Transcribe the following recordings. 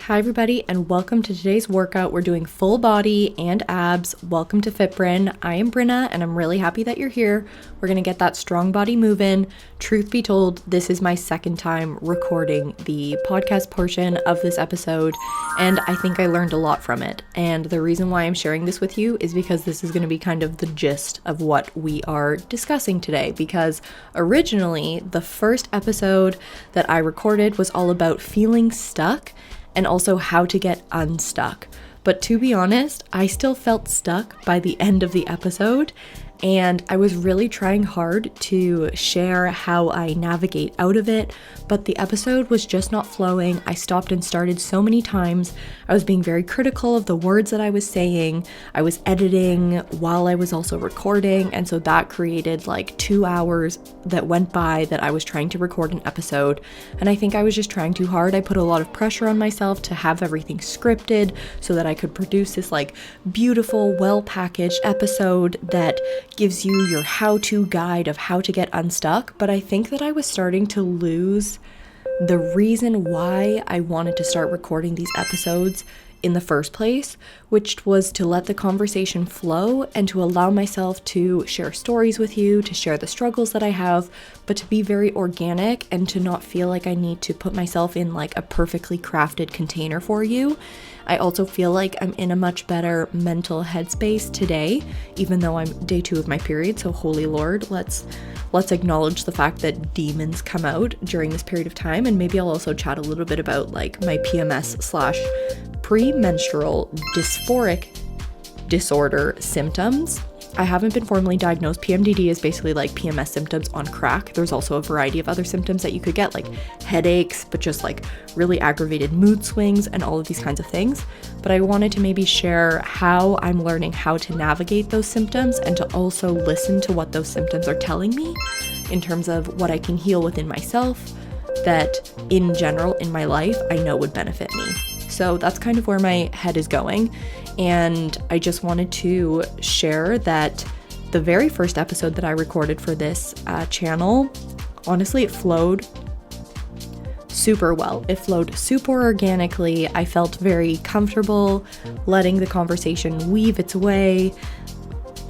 Hi everybody, and welcome to today's workout. We're doing full body and abs. Welcome to FitBrin. I am Brenna and I'm really happy that you're here. We're gonna get that strong body moving. Truth be told, this is my second time recording the podcast portion of this episode, and I think I learned a lot from it. And the reason why I'm sharing this with you is because this is gonna be kind of the gist of what we are discussing today, because originally the first episode that I recorded was all about feeling stuck and also how to get unstuck. But to be honest, I still felt stuck by the end of the episode, and I was really trying hard to share how I navigate out of it, but the episode was just not flowing. I stopped and started so many times. I was being very critical of the words that I was saying. I was editing while I was also recording, and so that created like 2 hours that went by that I was trying to record an episode, and I think I was just trying too hard. I put a lot of pressure on myself to have everything scripted so that I could produce this like beautiful, well-packaged episode that gives you your how-to guide of how to get unstuck. But I think that I was starting to lose the reason why I wanted to start recording these episodes in the first place, which was to let the conversation flow and to allow myself to share stories with you, to share the struggles that I have, but to be very organic and to not feel like I need to put myself in like a perfectly crafted container for you. I also feel like I'm in a much better mental headspace today, even though I'm day 2 of my period. So holy Lord, let's acknowledge the fact that demons come out during this period of time. And maybe I'll also chat a little bit about like my PMS / premenstrual dysphoric disorder symptoms. I haven't been formally diagnosed. PMDD is basically like PMS symptoms on crack. There's also a variety of other symptoms that you could get, like headaches, but just like really aggravated mood swings and all of these kinds of things. But I wanted to maybe share how I'm learning how to navigate those symptoms and to also listen to what those symptoms are telling me in terms of what I can heal within myself that in general in my life I know would benefit me. So that's kind of where my head is going. And I just wanted to share that the very first episode that I recorded for this channel, honestly, it flowed super well. It flowed super organically. I felt very comfortable letting the conversation weave its way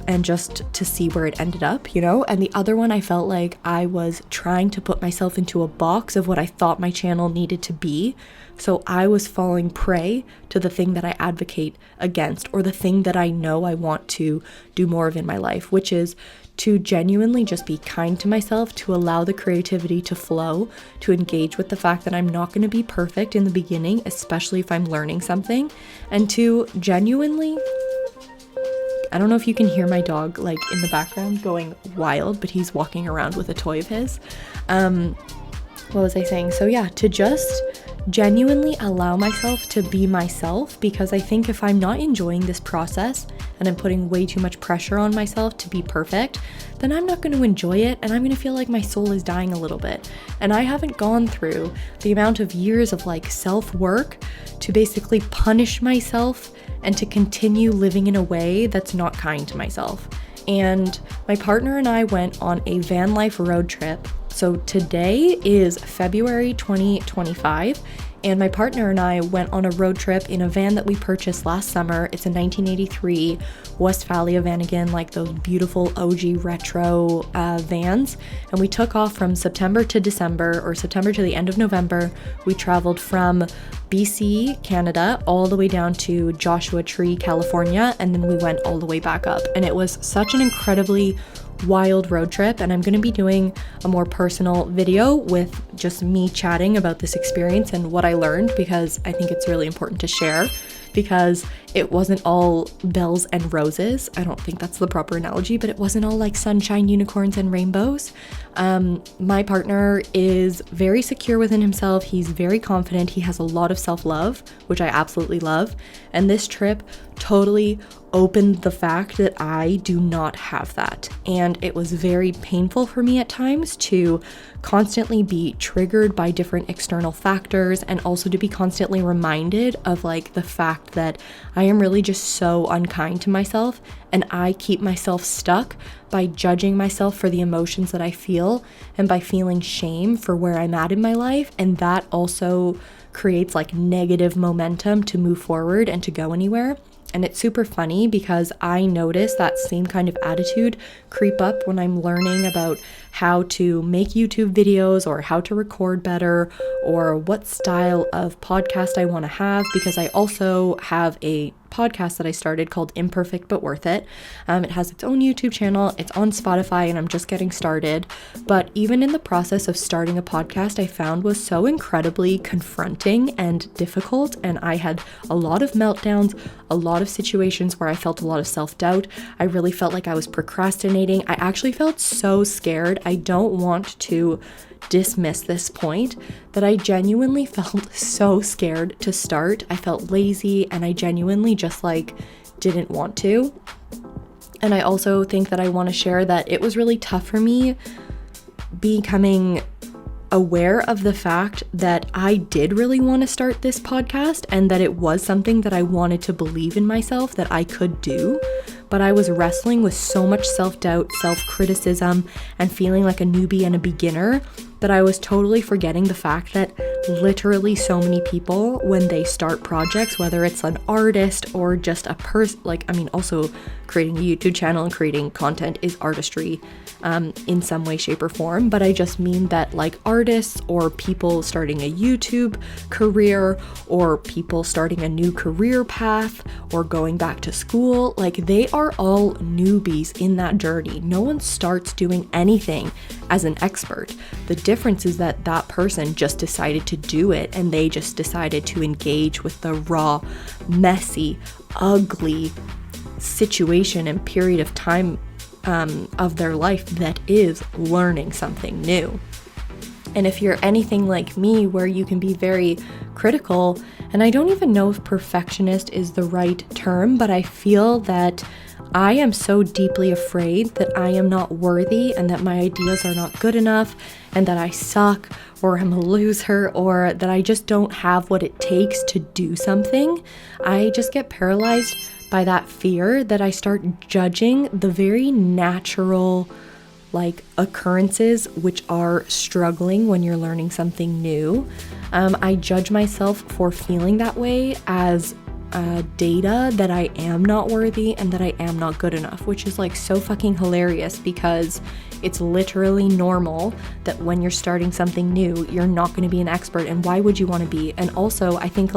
and just to see where it ended up, you know? And the other one, I felt like I was trying to put myself into a box of what I thought my channel needed to be. So I was falling prey to the thing that I advocate against, or the thing that I know I want to do more of in my life, which is to genuinely just be kind to myself, to allow the creativity to flow, to engage with the fact that I'm not going to be perfect in the beginning, especially if I'm learning something, and to genuinely, I don't know if you can hear my dog like in the background going wild, but he's walking around with a toy of his. What was I saying? So yeah, to just genuinely allow myself to be myself, because I think if I'm not enjoying this process and I'm putting way too much pressure on myself to be perfect, then I'm not going to enjoy it, and I'm going to feel like my soul is dying a little bit. And I haven't gone through the amount of years of like self-work to basically punish myself and to continue living in a way that's not kind to myself. And my partner and I went on a van life road trip. So today is February 2025, and my partner and I went on a road trip in a van that we purchased last summer. It's a 1983 Westfalia van, again, like those beautiful OG retro vans. And we took off from September to December, or September to the end of November. We traveled from BC, Canada, all the way down to Joshua Tree, California, and then we went all the way back up. And it was such an incredibly wild road trip, and I'm going to be doing a more personal video with just me chatting about this experience and what I learned, because I think it's really important to share, because it wasn't all bells and roses. I don't think that's the proper analogy, but it wasn't all like sunshine, unicorns, and rainbows. My partner is very secure within himself. He's very confident. He has a lot of self-love, which I absolutely love. And this trip totally opened the fact that I do not have that. And it was very painful for me at times to constantly be triggered by different external factors, and also to be constantly reminded of like the fact that I am really just so unkind to myself, and I keep myself stuck by judging myself for the emotions that I feel and by feeling shame for where I'm at in my life. And that also creates like negative momentum to move forward and to go anywhere. And it's super funny because I notice that same kind of attitude creep up when I'm learning about how to make YouTube videos or how to record better or what style of podcast I want to have, because I also have a podcast that I started called Imperfect But Worth It. It has its own YouTube channel. It's on Spotify and I'm just getting started. But even in the process of starting a podcast, I found was so incredibly confronting and difficult. And I had a lot of meltdowns, a lot of situations where I felt a lot of self-doubt. I really felt like I was procrastinating. I actually felt so scared. I don't want to dismiss this point that I genuinely felt so scared to start. I felt lazy and I genuinely just like didn't want to. And I also think that I want to share that it was really tough for me becoming aware of the fact that I did really want to start this podcast and that it was something that I wanted to believe in myself that I could do. But I was wrestling with so much self-doubt, self-criticism, and feeling like a newbie and a beginner that I was totally forgetting the fact that literally so many people, when they start projects, whether it's an artist or just a person, also creating a YouTube channel and creating content is artistry in some way, shape, or form. But I just mean that like artists or people starting a YouTube career or people starting a new career path or going back to school, like they are all newbies in that journey. No one starts doing anything as an expert. The difference is that that person just decided to do it, and they just decided to engage with the raw, messy, ugly situation and period of time of their life that is learning something new. And if you're anything like me, where you can be very critical, and I don't even know if perfectionist is the right term, but I feel that I am so deeply afraid that I am not worthy and that my ideas are not good enough and that I suck or I'm a loser or that I just don't have what it takes to do something. I just get paralyzed by that fear that I start judging the very natural occurrences which are struggling when you're learning something new. I judge myself for feeling that way as data that I am not worthy and that I am not good enough, which is so fucking hilarious because it's literally normal that when you're starting something new, you're not going to be an expert, and why would you want to be? And also, I think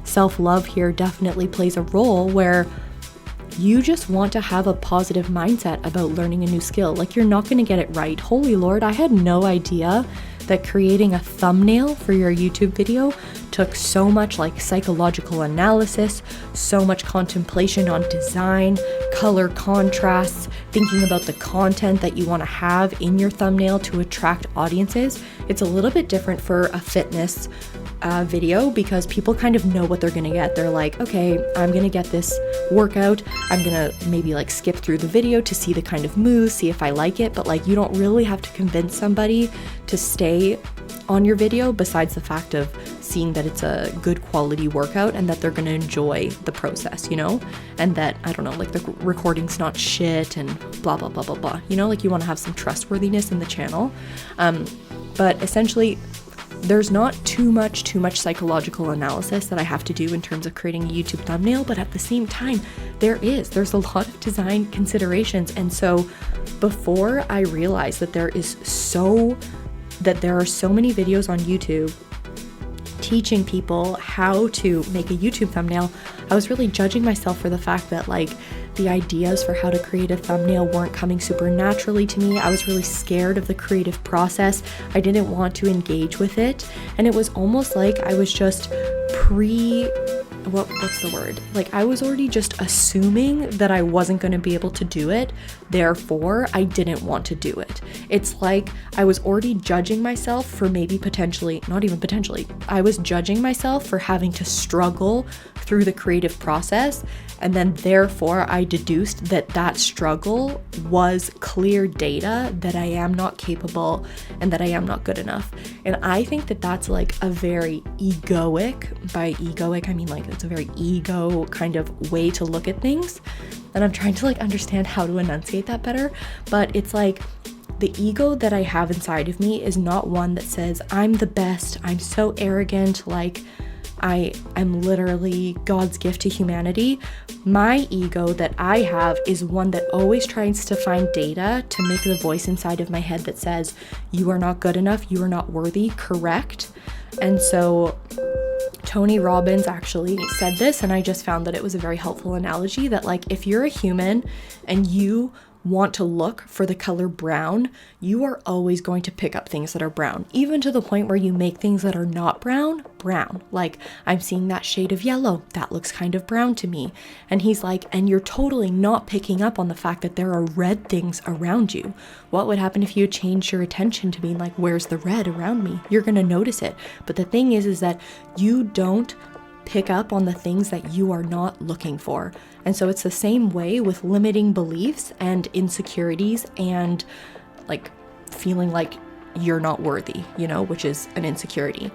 self-love here definitely plays a role where you just want to have a positive mindset about learning a new skill. You're not going to get it right. Holy Lord, I had no idea that creating a thumbnail for your YouTube video took so much psychological analysis, so much contemplation on design, color contrasts, thinking about the content that you want to have in your thumbnail to attract audiences. It's a little bit different for a fitness video because people kind of know what they're gonna get. They're like, okay, I'm gonna get this workout. I'm gonna maybe skip through the video to see the kind of moves, see if I like it. But you don't really have to convince somebody to stay on your video besides the fact of seeing that it's a good quality workout and that they're gonna enjoy the process, and that, I don't know, the recording's not shit and blah, blah, blah, blah, blah. You want to have some trustworthiness in the channel. But essentially, there's not too much psychological analysis that I have to do in terms of creating a YouTube thumbnail, but at the same time, there's a lot of design considerations. And so before I realized that there are so many videos on YouTube teaching people how to make a YouTube thumbnail, I was really judging myself for the fact that the ideas for how to create a thumbnail weren't coming super naturally to me. I was really scared of the creative process. I didn't want to engage with it. And it was almost like I was just I was already just assuming that I wasn't going to be able to do it. Therefore, I didn't want to do it. It's like I was already judging myself for I was judging myself for having to struggle through the creative process. And then therefore I deduced that struggle was clear data that I am not capable and that I am not good enough. And I think that that's like a very egoic, by egoic, I mean like it's a very ego kind of way to look at things. And I'm trying to like understand how to enunciate that better. But it's like the ego that I have inside of me is not one that says I'm the best, I'm so arrogant, like I'm literally God's gift to humanity. My ego that I have is one that always tries to find data to make the voice inside of my head that says, you are not good enough, you are not worthy, correct? And so Tony Robbins actually said this, and I just found that it was a very helpful analogy that like if you're a human and you want to look for the color brown, you are always going to pick up things that are brown, even to the point where you make things that are not brown. Like I'm seeing that shade of yellow, that looks kind of brown to me. And he's like, and you're totally not picking up on the fact that there are red things around you. What would happen if you changed your attention to being like, where's the red around me? You're going to notice it. But the thing is that you don't pick up on the things that you are not looking for. And so it's the same way with limiting beliefs and insecurities and like feeling like you're not worthy, you know, which is an insecurity.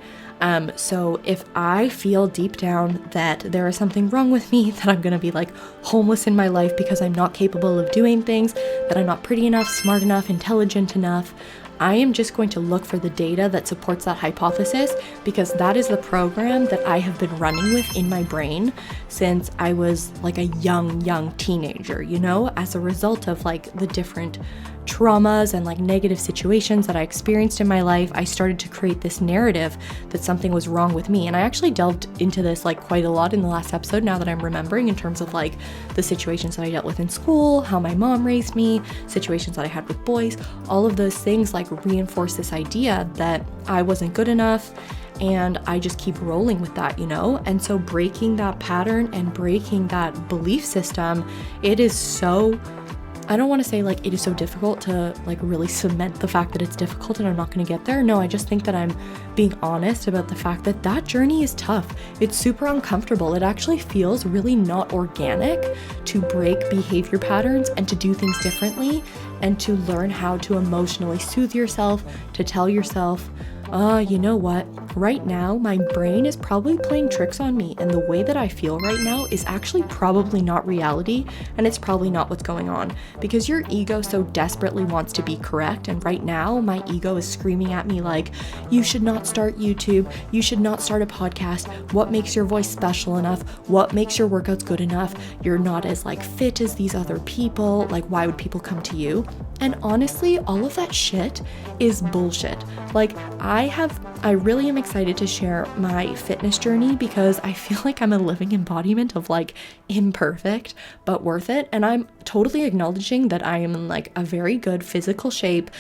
So if I feel deep down that there is something wrong with me, that I'm going to be like homeless in my life because I'm not capable of doing things, that I'm not pretty enough, smart enough, intelligent enough, I am just going to look for the data that supports that hypothesis, because that is the program that I have been running with in my brain since I was like a young teenager, you know, as a result of like the different traumas and like negative situations that I experienced in my life. I started to create this narrative that something was wrong with me. And I actually delved into this like quite a lot in the last episode, now that I'm remembering, in terms of like the situations that I dealt with in school, how my mom raised me, situations that I had with boys. All of those things like reinforce this idea that I wasn't good enough, and I just keep rolling with that, you know? And so breaking that pattern and breaking that belief system, it is so, I don't want to say like it is so difficult to like really cement the fact that it's difficult and I'm not going to get there. No, I just think that I'm being honest about the fact that that journey is tough. It's super uncomfortable. It actually feels really not organic to break behavior patterns and to do things differently and to learn how to emotionally soothe yourself, to tell yourself, you know what? Right now, my brain is probably playing tricks on me, and the way that I feel right now is actually probably not reality, and it's probably not what's going on, because your ego so desperately wants to be correct. And right now, my ego is screaming at me like, you should not start YouTube, you should not start a podcast, what makes your voice special enough, what makes your workouts good enough, you're not as like fit as these other people, like why would people come to you? And honestly, all of that shit is bullshit. Like I really am excited to share my fitness journey, because I feel like I'm a living embodiment of like imperfect but worth it. And I'm totally acknowledging that I am in like a very good physical shape.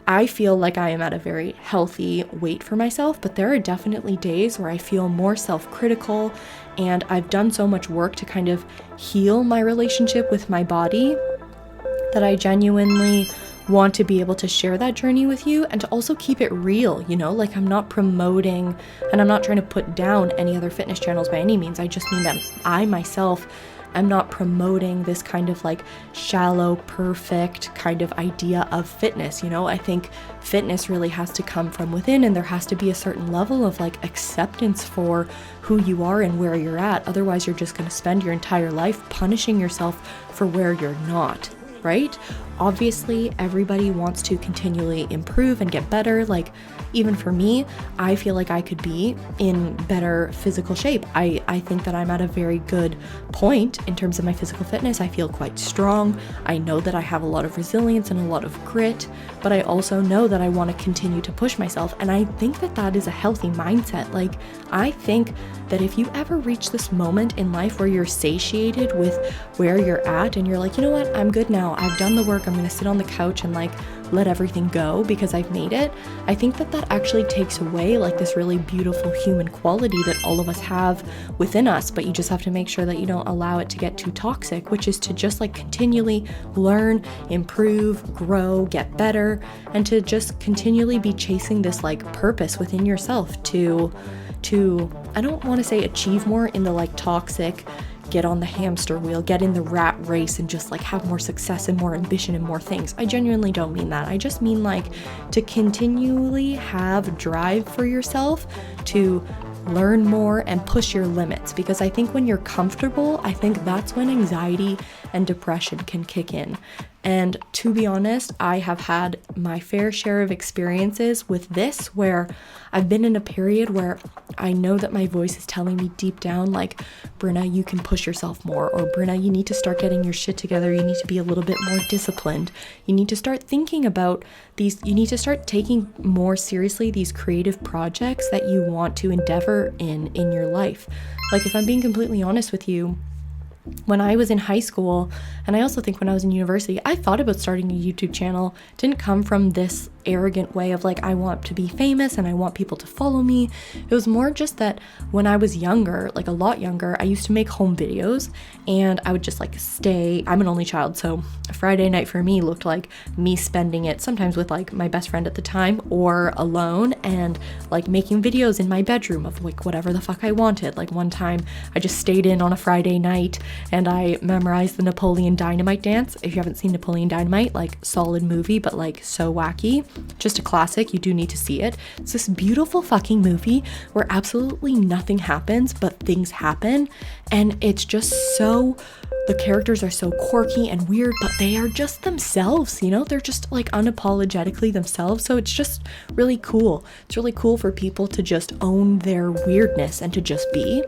I feel like I am at a very healthy weight for myself, but there are definitely days where I feel more self-critical, and I've done so much work to kind of heal my relationship with my body that I genuinely want to be able to share that journey with you, and to also keep it real, you know, like I'm not promoting and I'm not trying to put down any other fitness channels by any means. I just mean that I myself am not promoting this kind of like shallow, perfect kind of idea of fitness, you know. I think fitness really has to come from within, and there has to be a certain level of like acceptance for who you are and where you're at. Otherwise, you're just going to spend your entire life punishing yourself for where you're not. Right? Obviously, everybody wants to continually improve and get better. Like, even for me, I feel like I could be in better physical shape. I think that I'm at a very good point in terms of my physical fitness. I feel quite strong. I know that I have a lot of resilience and a lot of grit, but I also know that I want to continue to push myself. And I think that that is a healthy mindset. Like, I think that if you ever reach this moment in life where you're satiated with where you're at and you're like, you know what, I'm good now. I've done the work. I'm going to sit on the couch and like let everything go because I've made it. I think that that actually takes away like this really beautiful human quality that all of us have within us, but you just have to make sure that you don't allow it to get too toxic, which is to just like continually learn, improve, grow, get better, and to just continually be chasing this like purpose within yourself to I don't want to say achieve more in the like toxic, get on the hamster wheel, get in the rat race and just like have more success and more ambition and more things. I genuinely don't mean that. I just mean like to continually have drive for yourself to learn more and push your limits, because I think when you're comfortable, I think that's when anxiety and depression can kick in. And to be honest, I have had my fair share of experiences with this where I've been in a period where I know that my voice is telling me deep down like, Brenna, you can push yourself more, or Brenna, you need to start getting your shit together. You need to be a little bit more disciplined. You need to start thinking about these, you need to start taking more seriously these creative projects that you want to endeavor in your life. Like, if I'm being completely honest with you, when I was in high school, and I also think when I was in university, I thought about starting a YouTube channel. It didn't come from this arrogant way of like, I want to be famous and I want people to follow me. It was more just that when I was younger, like a lot younger, I used to make home videos and I would just like stay, I'm an only child, so a Friday night for me looked like me spending it sometimes with like my best friend at the time or alone, and like making videos in my bedroom of like whatever the fuck I wanted. Like one time I just stayed in on a Friday night and I memorized the Napoleon Dynamite dance. If you haven't seen Napoleon Dynamite, like solid movie, but like so wacky. Just a classic. You do need to see it. It's this beautiful fucking movie where absolutely nothing happens, but things happen. And it's just so, the characters are so quirky and weird, but they are just themselves, you know? They're just like unapologetically themselves. So it's just really cool. It's really cool for people to just own their weirdness and to just be.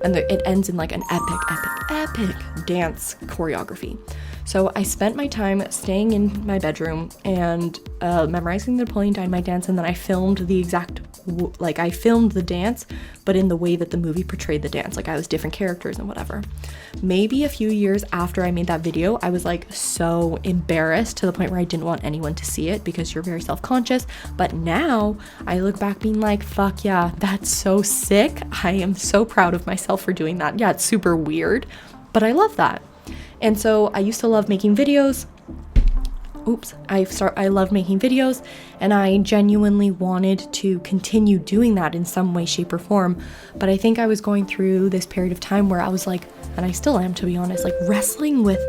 And it ends in like an epic dance choreography. So I spent my time staying in my bedroom and memorizing the Napoleon Dynamite dance, and then I filmed I filmed the dance, but in the way that the movie portrayed the dance. Like I was different characters and whatever. Maybe a few years after I made that video, I was like so embarrassed to the point where I didn't want anyone to see it because you're very self-conscious. But now I look back being like, fuck yeah, that's so sick. I am so proud of myself for doing that. Yeah, it's super weird, but I love that. And so I used to love making videos. I love making videos, and I genuinely wanted to continue doing that in some way, shape, or form. But I think I was going through this period of time where I was like, and I still am, to be honest, like wrestling with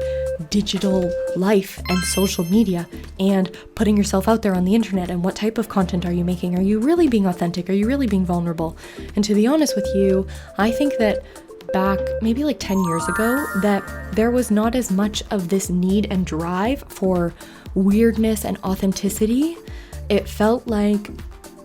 digital life and social media and putting yourself out there on the internet, and what type of content are you making? Are you really being authentic? Are you really being vulnerable? And to be honest with you, I think that back maybe like 10 years ago that there was not as much of this need and drive for weirdness and authenticity. It felt like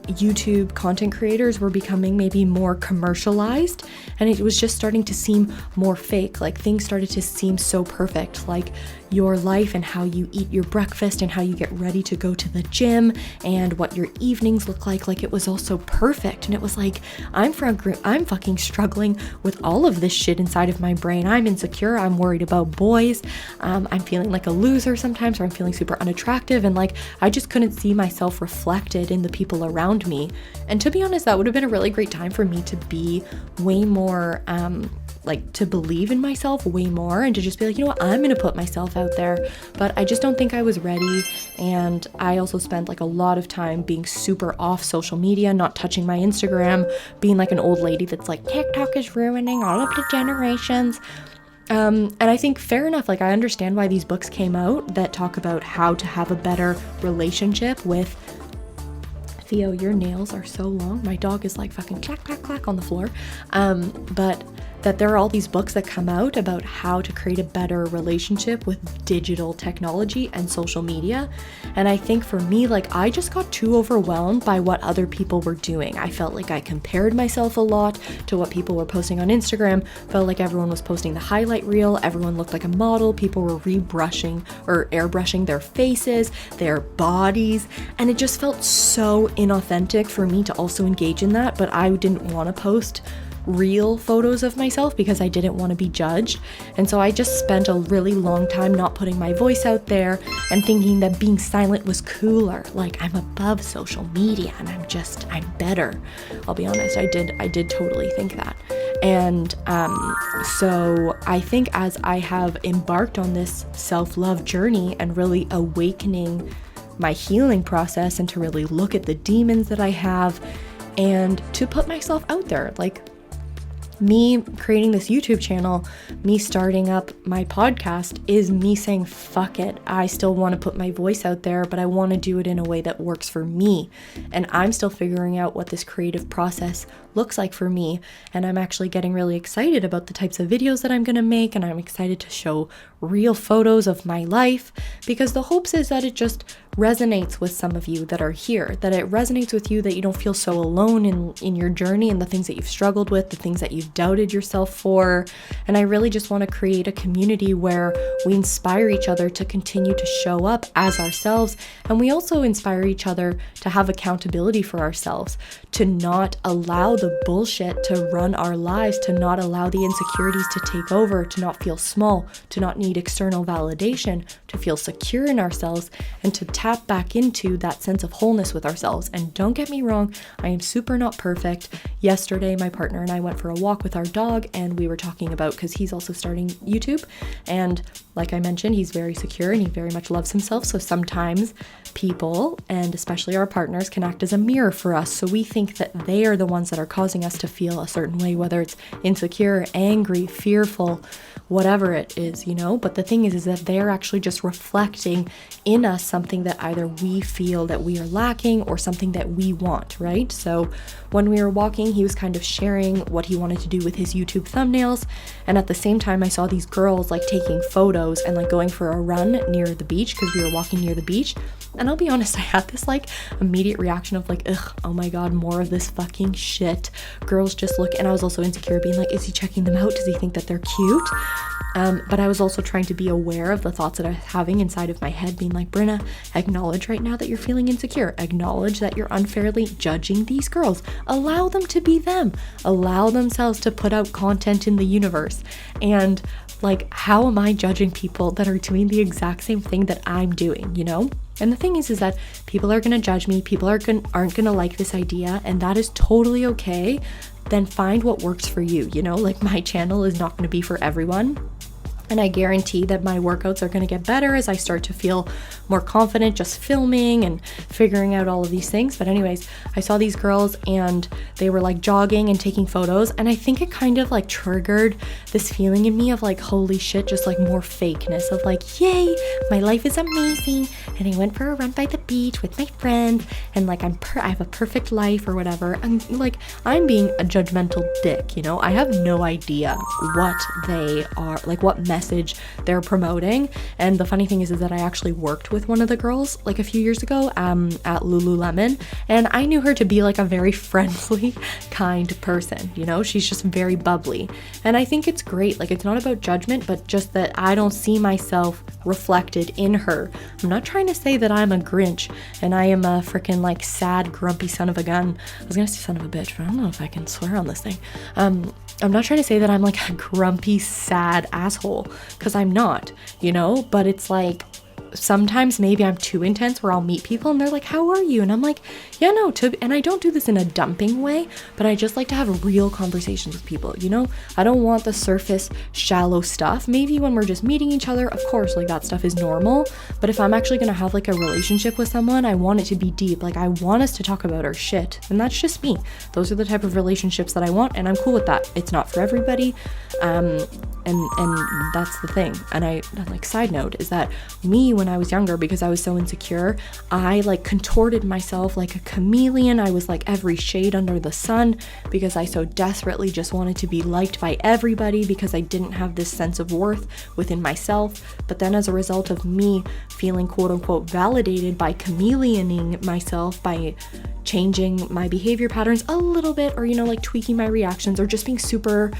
YouTube content creators were becoming maybe more commercialized, and it was just starting to seem more fake. Like things started to seem so perfect, like your life and how you eat your breakfast and how you get ready to go to the gym and what your evenings look like. Like it was all so perfect, and it was like, I'm fucking struggling with all of this shit inside of my brain. I'm insecure, I'm worried about boys, I'm feeling like a loser sometimes, or I'm feeling super unattractive, and like I just couldn't see myself reflected in the people around me. And to be honest, that would have been a really great time for me to be way more like to believe in myself way more, and to just be like, you know what, I'm gonna put myself out there. But I just don't think I was ready. And I also spent like a lot of time being super off social media, not touching my Instagram, being like an old lady that's like, TikTok is ruining all of the generations. And I think fair enough, like I understand why these books came out that talk about how to have a better relationship with Theo, your nails are so long. My dog is like fucking clack, clack, clack on the floor. But that there are all these books that come out about how to create a better relationship with digital technology and social media. And I think for me, like I just got too overwhelmed by what other people were doing. I felt like I compared myself a lot to what people were posting on Instagram. Felt like everyone was posting the highlight reel. Everyone looked like a model. People were rebrushing or airbrushing their faces, their bodies. And it just felt so inauthentic for me to also engage in that. But I didn't want to post real photos of myself because I didn't want to be judged. And so I just spent a really long time not putting my voice out there and thinking that being silent was cooler. Like I'm above social media and I'm better. I'll be honest, I did totally think that. And so I think as I have embarked on this self-love journey and really awakening my healing process, and to really look at the demons that I have and to put myself out there, like Me creating this YouTube channel, me starting up my podcast is me saying, fuck it. I still want to put my voice out there, but I want to do it in a way that works for me. And I'm still figuring out what this creative process looks like for me. And I'm actually getting really excited about the types of videos that I'm going to make. And I'm excited to show real photos of my life, because the hopes is that it just resonates with some of you that are here, that it resonates with you, that you don't feel so alone in your journey and the things that you've struggled with, the things that you've doubted yourself for. And I really just want to create a community where we inspire each other to continue to show up as ourselves. And we also inspire each other to have accountability for ourselves, to not allow the bullshit to run our lives, to not allow the insecurities to take over, to not feel small, to not need external validation, to feel secure in ourselves, and to tap back into that sense of wholeness with ourselves. And don't get me wrong, I am super not perfect. Yesterday, my partner and I went for a walk with our dog, and we were talking about, because he's also starting YouTube, and like I mentioned, he's very secure and he very much loves himself. So sometimes people, and especially our partners, can act as a mirror for us. So we think that they are the ones that are causing us to feel a certain way, whether it's insecure, angry, fearful, whatever it is, But the thing is that they're actually just reflecting in us something that either we feel that we are lacking or something that we want, right? So when we were walking, he was kind of sharing what he wanted to do with his YouTube thumbnails. And at the same time, I saw these girls like taking photos and like going for a run near the beach, because we were walking near the beach. And I'll be honest, I had this like immediate reaction of like, ugh, oh my God, more of this fucking shit. Girls just look, and I was also insecure, being like, is he checking them out? Does he think that they're cute? But I was also trying to be aware of the thoughts that I was having inside of my head, being like, Brenna, acknowledge right now that you're feeling insecure. Acknowledge that you're unfairly judging these girls. Allow them to be them. Allow themselves to put out content in the universe. And like, how am I judging people that are doing the exact same thing that I'm doing, And the thing is that people are going to judge me. People aren't going to like this idea, and that is totally okay. Then find what works for you, Like, my channel is not going to be for everyone. And I guarantee that my workouts are going to get better as I start to feel more confident just filming and figuring out all of these things. But anyways, I saw these girls and they were like jogging and taking photos. And I think it kind of like triggered this feeling in me of like, holy shit, just like more fakeness of like, yay, my life is amazing. And I went for a run by the beach with my friends. And like, I have a perfect life or whatever. And like, I'm being a judgmental dick, I have no idea what they are, like what message they're promoting. And the funny thing is that I actually worked with one of the girls like a few years ago at Lululemon, and I knew her to be like a very friendly, kind person, she's just very bubbly. And I think it's great. Like, it's not about judgment, but just that I don't see myself reflected in her. I'm not trying to say that I'm a Grinch and I am a freaking like sad, grumpy son of a gun. I was gonna say son of a bitch, but I don't know if I can swear on this thing. I'm not trying to say that I'm like a grumpy, sad asshole, because I'm not, but it's like, sometimes maybe I'm too intense where I'll meet people and they're like, how are you? And I'm like, yeah, no, and I don't do this in a dumping way, but I just like to have real conversations with people, I don't want the surface, shallow stuff. Maybe when we're just meeting each other, of course, like that stuff is normal, but if I'm actually going to have like a relationship with someone, I want it to be deep. Like, I want us to talk about our shit, and that's just me. Those are the type of relationships that I want, and I'm cool with that. It's not for everybody, and that's the thing. And I like, side note is that me, when I was younger, because I was so insecure, I like contorted myself like a chameleon. I was like every shade under the sun because I so desperately just wanted to be liked by everybody, because I didn't have this sense of worth within myself. But then as a result of me feeling quote unquote validated by chameleoning myself, by changing my behavior patterns a little bit, or like tweaking my reactions, or just being super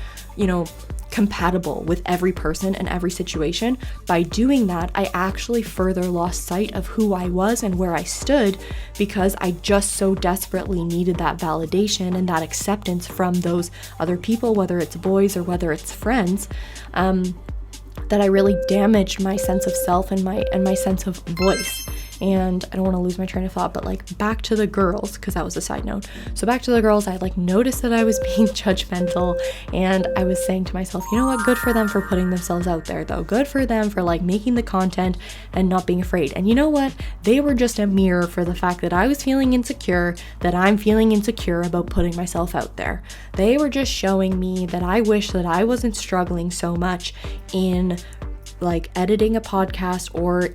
compatible with every person and every situation. By doing that, I actually further lost sight of who I was and where I stood, because I just so desperately needed that validation and that acceptance from those other people, whether it's boys or whether it's friends, that I really damaged my sense of self and my sense of voice. And I don't want to lose my train of thought, but like back to the girls, because that was a side note. So back to the girls, I like noticed that I was being judgmental, and I was saying to myself, you know what, good for them for putting themselves out there though. Good for them for like making the content and not being afraid. And you know what? They were just a mirror for the fact that I was feeling insecure, that I'm feeling insecure about putting myself out there. They were just showing me that I wish that I wasn't struggling so much in like editing a podcast or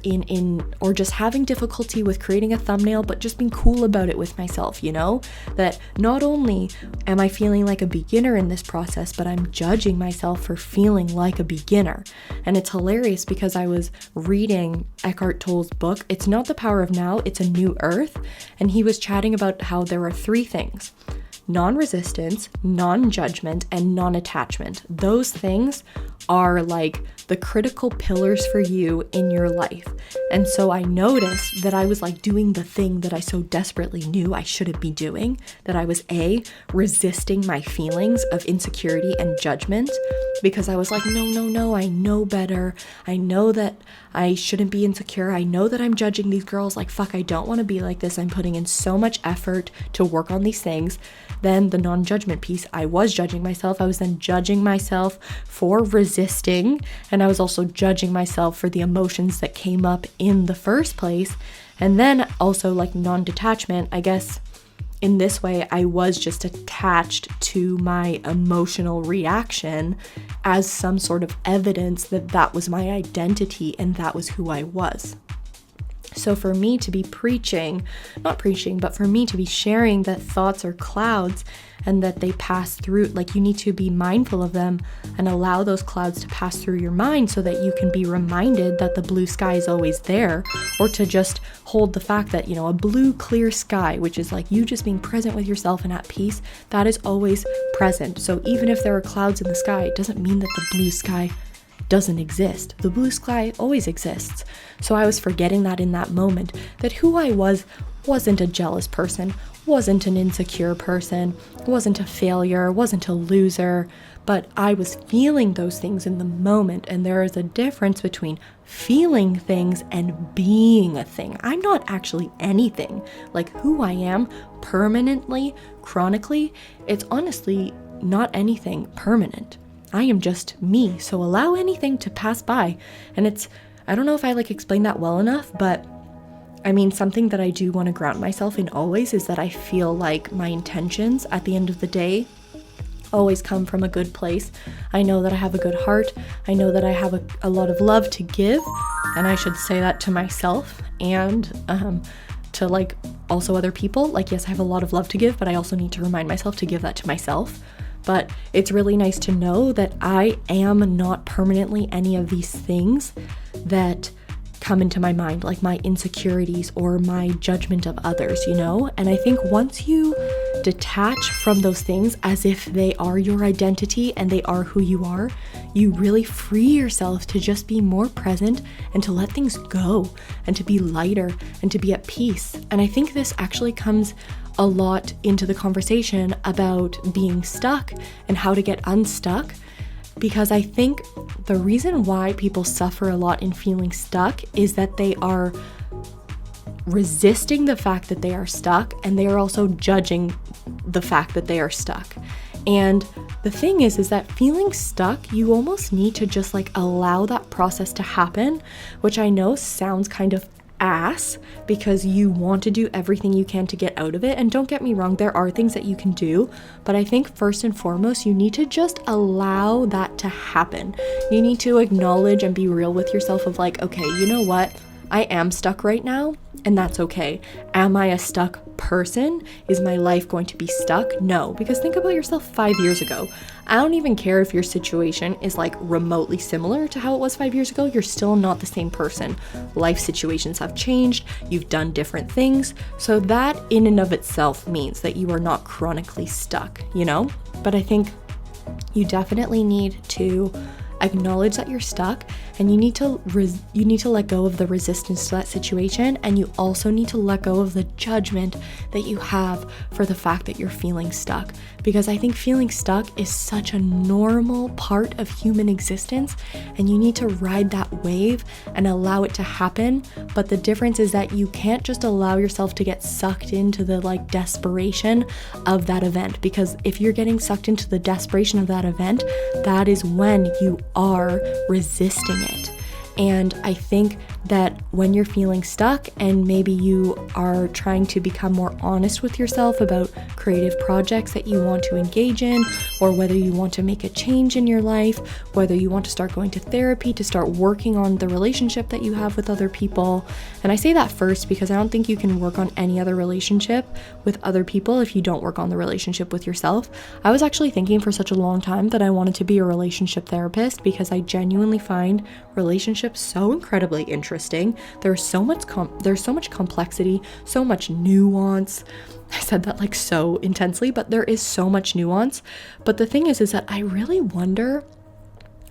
or just having difficulty with creating a thumbnail, but just being cool about it with myself, you know, that not only am I feeling like a beginner in this process, but I'm judging myself for feeling like a beginner. And it's hilarious because I was reading Eckhart Tolle's book, It's Not the Power of Now, It's a New Earth. And he was chatting about how there are 3 things: non-resistance, non-judgment, and non-attachment. Those things are like the critical pillars for you in your life. And so I noticed that I was like doing the thing that I so desperately knew I shouldn't be doing, that I was resisting my feelings of insecurity and judgment, because I was like, no, I know better. I know that I shouldn't be insecure. I know that I'm judging these girls. Like, fuck, I don't want to be like this. I'm putting in so much effort to work on these things. Then the non-judgment piece, I was judging myself. I was then judging myself for resisting. And I was also judging myself for the emotions that came up in the first place. And then also like non-detachment, I guess in this way, I was just attached to my emotional reaction as some sort of evidence that that was my identity and that was who I was. So for me to be but for me to be sharing that thoughts are clouds and that they pass through, like you need to be mindful of them and allow those clouds to pass through your mind so that you can be reminded that the blue sky is always there, or to just hold the fact that, you know, a blue clear sky, which is like you just being present with yourself and at peace, that is always present. So even if there are clouds in the sky, it doesn't mean that the blue sky doesn't exist. The blue sky always exists. So I was forgetting that in that moment, that who I wasn't a jealous person, wasn't an insecure person, wasn't a failure, wasn't a loser, but I was feeling those things in the moment. And there is a difference between feeling things and being a thing. I'm not actually anything. Like who I am permanently, chronically, it's honestly not anything permanent. I am just me. So allow anything to pass by. And I don't know if I explained that well enough, but I mean, something that I do want to ground myself in always is that I feel like my intentions at the end of the day always come from a good place. I know that I have a good heart. I know that I have a lot of love to give, and I should say that to myself and to also other people. Yes, I have a lot of love to give, but I also need to remind myself to give that to myself. But it's really nice to know that I am not permanently any of these things that come into my mind, like my insecurities or my judgment of others, you know? And I think once you detach from those things as if they are your identity and they are who you are, you really free yourself to just be more present and to let things go and to be lighter and to be at peace. And I think this actually comes a lot into the conversation about being stuck and how to get unstuck, because I think the reason why people suffer a lot in feeling stuck is that they are resisting the fact that they are stuck, and they are also judging the fact that they are stuck. And the thing is that feeling stuck, you almost need to just allow that process to happen, which I know sounds kind of ass because you want to do everything you can to get out of it. And don't get me wrong, there are things that you can do, but I think first and foremost, you need to just allow that to happen. You need to acknowledge and be real with yourself of okay, you know what? I am stuck right now, and that's okay. Am I a stuck person? Is my life going to be stuck? No, because think about yourself 5 years ago. I don't even care if your situation is remotely similar to how it was 5 years ago. You're still not the same person. Life situations have changed. You've done different things. So that in and of itself means that you are not chronically stuck, you know? But I think you definitely need to acknowledge that you're stuck, and you need to let go of the resistance to that situation, and you also need to let go of the judgment that you have for the fact that you're feeling stuck, because I think feeling stuck is such a normal part of human existence, and you need to ride that wave and allow it to happen. But the difference is that you can't just allow yourself to get sucked into the desperation of that event, because if you're getting sucked into the desperation of that event, that is when you are resisting it. And I think that when you're feeling stuck and maybe you are trying to become more honest with yourself about creative projects that you want to engage in, or whether you want to make a change in your life, whether you want to start going to therapy to start working on the relationship that you have with other people. And I say that first because I don't think you can work on any other relationship with other people if you don't work on the relationship with yourself. I was actually thinking for such a long time that I wanted to be a relationship therapist, because I genuinely find relationships so incredibly interesting. There's so much complexity, so much nuance. I said that so intensely, but there is so much nuance. But the thing is that I really wonder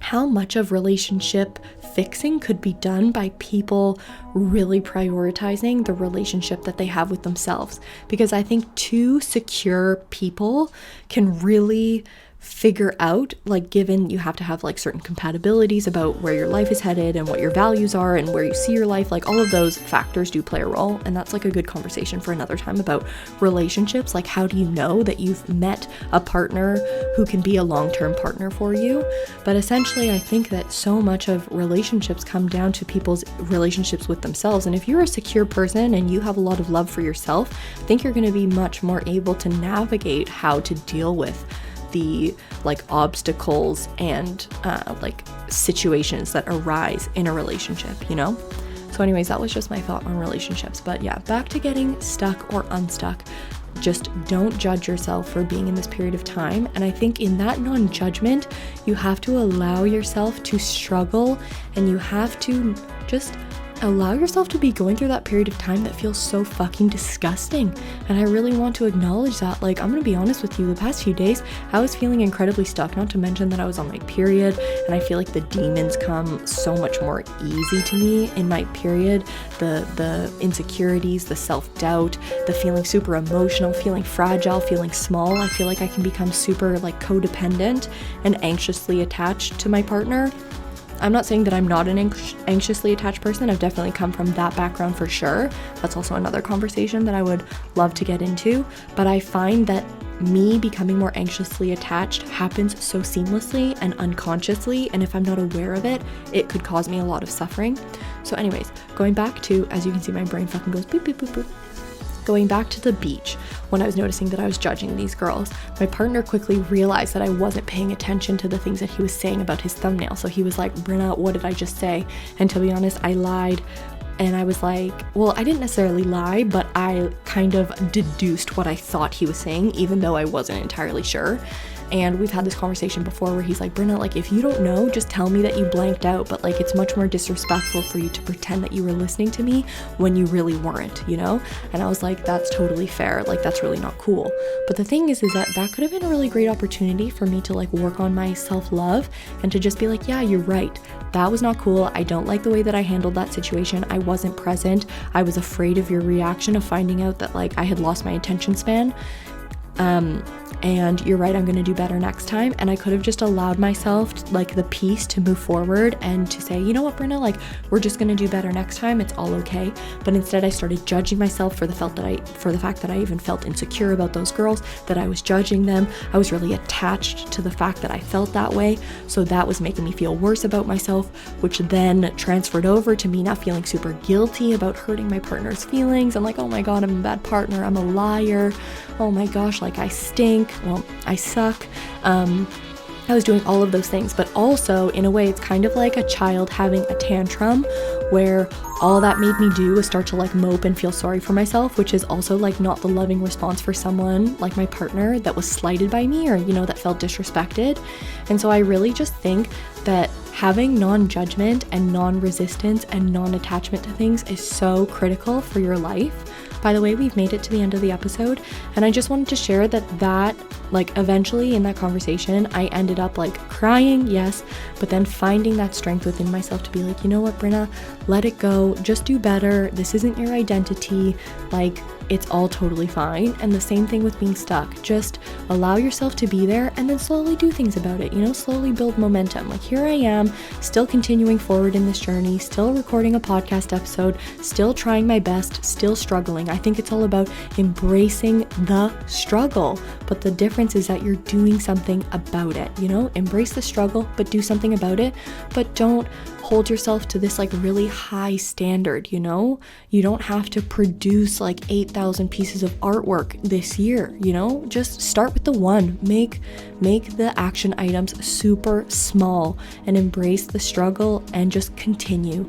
how much of relationship fixing could be done by people really prioritizing the relationship that they have with themselves. Because I think two secure people can really figure out, given you have to have certain compatibilities about where your life is headed and what your values are and where you see your life, all of those factors do play a role. And that's a good conversation for another time about relationships. How do you know that you've met a partner who can be a long-term partner for you? But essentially, I think that so much of relationships come down to people's relationships with themselves. And if you're a secure person and you have a lot of love for yourself, I think you're going to be much more able to navigate how to deal with the obstacles and situations that arise in a relationship, So anyways, that was just my thought on relationships. But yeah, back to getting stuck or unstuck. Just don't judge yourself for being in this period of time. And I think in that non-judgment, you have to allow yourself to struggle, and you have to just allow yourself to be going through that period of time that feels so fucking disgusting. And I really want to acknowledge that. I'm gonna be honest with you, the past few days I was feeling incredibly stuck, not to mention that I was on my period, and I feel like the demons come so much more easy to me in my period. The insecurities, the self-doubt, the feeling super emotional, feeling fragile, feeling small. I feel like I can become super codependent and anxiously attached to my partner. I'm not saying that I'm not an anxiously attached person. I've definitely come from that background for sure. That's also another conversation that I would love to get into. But I find that me becoming more anxiously attached happens so seamlessly and unconsciously. And if I'm not aware of it, it could cause me a lot of suffering. So anyways, going back to, as you can see, my brain fucking goes boop, boop, boop, boop. Going back to the beach, when I was noticing that I was judging these girls, my partner quickly realized that I wasn't paying attention to the things that he was saying about his thumbnail. So he was like, Brenna, what did I just say? And to be honest, I lied. And I was like, well, I didn't necessarily lie, but I kind of deduced what I thought he was saying, even though I wasn't entirely sure. And we've had this conversation before where he's like, Brenna, if you don't know, just tell me that you blanked out. But it's much more disrespectful for you to pretend that you were listening to me when you really weren't, And I was like, that's totally fair. That's really not cool. But the thing is that could have been a really great opportunity for me to work on my self-love and to just be like, yeah, you're right. That was not cool. I don't like the way that I handled that situation. I wasn't present. I was afraid of your reaction of finding out that I had lost my attention span. And you're right, I'm going to do better next time. And I could have just allowed myself the peace to move forward and to say, you know what, Brenna, we're just going to do better next time. It's all okay. But instead I started judging myself for the fact that I even felt insecure about those girls, that I was judging them. I was really attached to the fact that I felt that way. So that was making me feel worse about myself, which then transferred over to me now feeling super guilty about hurting my partner's feelings. I'm like, oh my God, I'm a bad partner. I'm a liar. Oh my gosh, I stink. Well, I suck. I was doing all of those things, but also in a way it's kind of like a child having a tantrum where all that made me do was start to mope and feel sorry for myself, which is also not the loving response for someone like my partner that was slighted by me or, that felt disrespected. And so I really just think that having non-judgment and non-resistance and non-attachment to things is so critical for your life. By the way, we've made it to the end of the episode, and I just wanted to share that eventually in that conversation, I ended up crying, yes, but then finding that strength within myself to be like, you know what, Brenna, let it go, just do better. This isn't your identity. Like, it's all totally fine. And the same thing with being stuck. Just allow yourself to be there and then slowly do things about it, slowly build momentum. Like, here I am, still continuing forward in this journey, still recording a podcast episode, still trying my best, still struggling. I think it's all about embracing the struggle, but the difference is that you're doing something about it, embrace the struggle, but do something about it. But don't hold yourself to this like really high standard, you don't have to produce like 8,000 pieces of artwork this year, just start with the one. Make the action items super small and embrace the struggle and just continue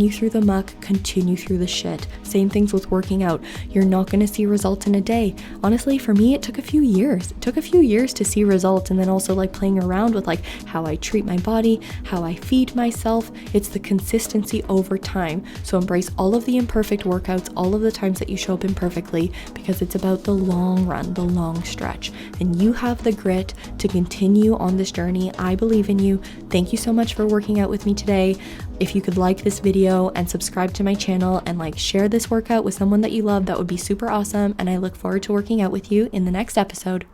through the muck, continue through the shit. Same things with working out. You're not going to see results in a day. Honestly, for me, it took a few years. It took a few years to see results, and then also like playing around with like how I treat my body, how I feed myself. It's the consistency over time. So embrace all of the imperfect workouts, all of the times that you show up imperfectly, because it's about the long run, the long stretch. And you have the grit to continue on this journey. I believe in you. Thank you so much for working out with me today. If you could like this video and subscribe to my channel and like share this workout with someone that you love, that would be super awesome. And I look forward to working out with you in the next episode.